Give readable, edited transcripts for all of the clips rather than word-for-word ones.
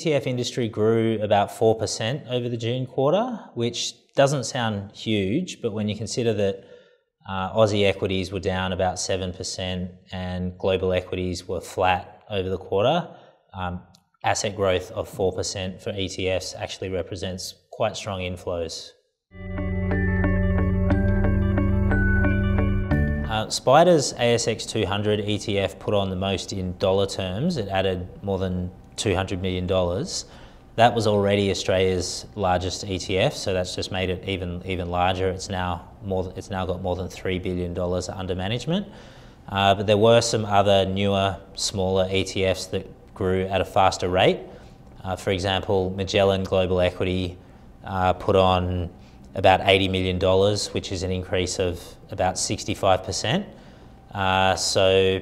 ETF industry grew about 4% over the June quarter, which doesn't sound huge, but when you consider that Aussie equities were down about 7% and global equities were flat over the quarter, asset growth of 4% for ETFs actually represents quite strong inflows. Spider's ASX 200 ETF put on the most in dollar terms. It added more than $200 million. That was already Australia's largest ETF, so that's just made it even larger. It's now got more than $3 billion under management. But there were some other newer, smaller ETFs that grew at a faster rate. For example, Magellan Global Equity put on about $80 million, which is an increase of about 65%. So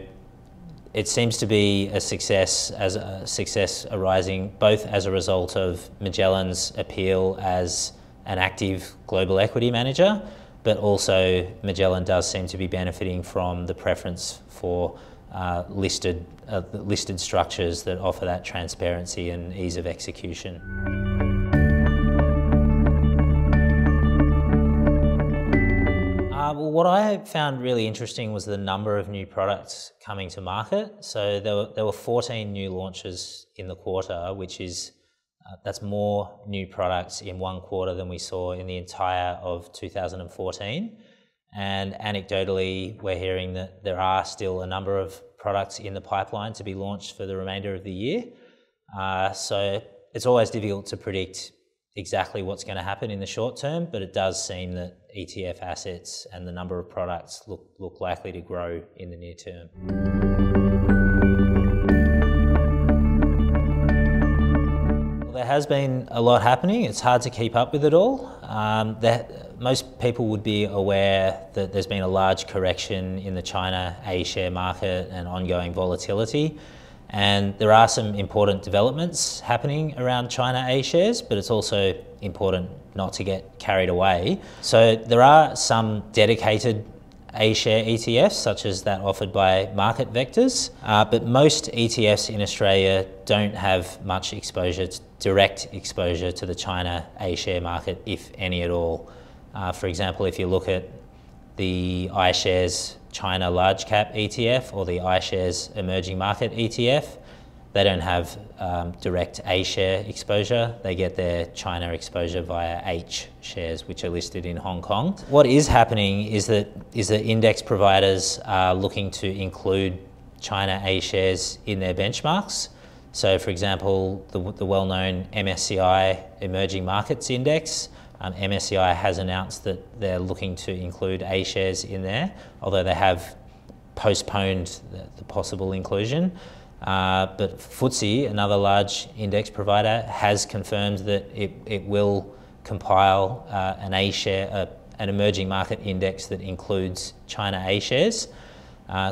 it seems to be a success arising both as a result of Magellan's appeal as an active global equity manager, but also Magellan does seem to be benefiting from the preference for listed structures that offer that transparency and ease of execution. What I found really interesting was the number of new products coming to market. So there were 14 new launches in the quarter, which is that's more new products in one quarter than we saw in the entire of 2014. And anecdotally, we're hearing that there are still a number of products in the pipeline to be launched for the remainder of the year. So it's always difficult to predict exactly what's going to happen in the short term, but it does seem that ETF assets and the number of products look likely to grow in the near term. Well, there has been a lot happening. It's hard to keep up with it all. Most people would be aware that there's been a large correction in the China A-Share market and ongoing volatility. And there are some important developments happening around China A-shares, but it's also important not to get carried away. So there are some dedicated A-Share ETFs, such as that offered by Market Vectors, but most ETFs in Australia don't have much direct exposure to the China A-Share market, if any at all. For example, if you look at the iShares China Large Cap ETF or the iShares Emerging Market ETF, they don't have direct A-share exposure. They get their China exposure via H shares, which are listed in Hong Kong. What is happening is that index providers are looking to include China A-shares in their benchmarks. So, for example, the well-known MSCI Emerging Markets Index, MSCI has announced that they're looking to include A-shares in there, although they have postponed the possible inclusion. But FTSE, another large index provider, has confirmed that it will compile an A-share, an emerging market index that includes China A-shares.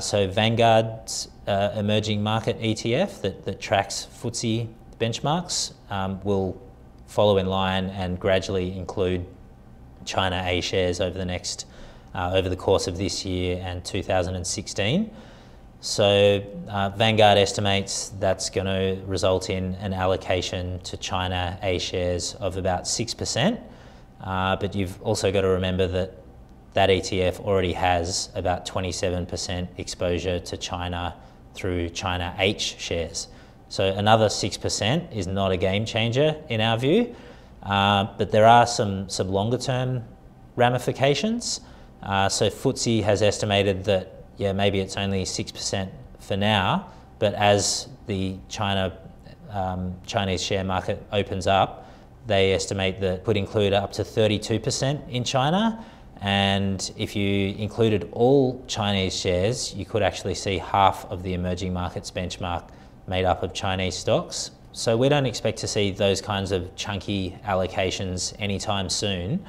So Vanguard's emerging market ETF that tracks FTSE benchmarks will follow in line and gradually include China A-shares over the course of this year and 2016. So Vanguard estimates that's going to result in an allocation to China A-shares of about 6%. But you've also got to remember that ETF already has about 27% exposure to China through China H shares. So another 6% is not a game changer in our view, but there are some longer term ramifications. So FTSE has estimated that, maybe it's only 6% for now, but as the Chinese share market opens up, they estimate that could include up to 32% in China. And if you included all Chinese shares, you could actually see half of the emerging markets benchmark made up of Chinese stocks. So we don't expect to see those kinds of chunky allocations anytime soon,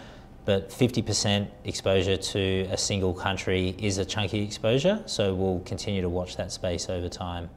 but 50% exposure to a single country is a chunky exposure, so we'll continue to watch that space over time.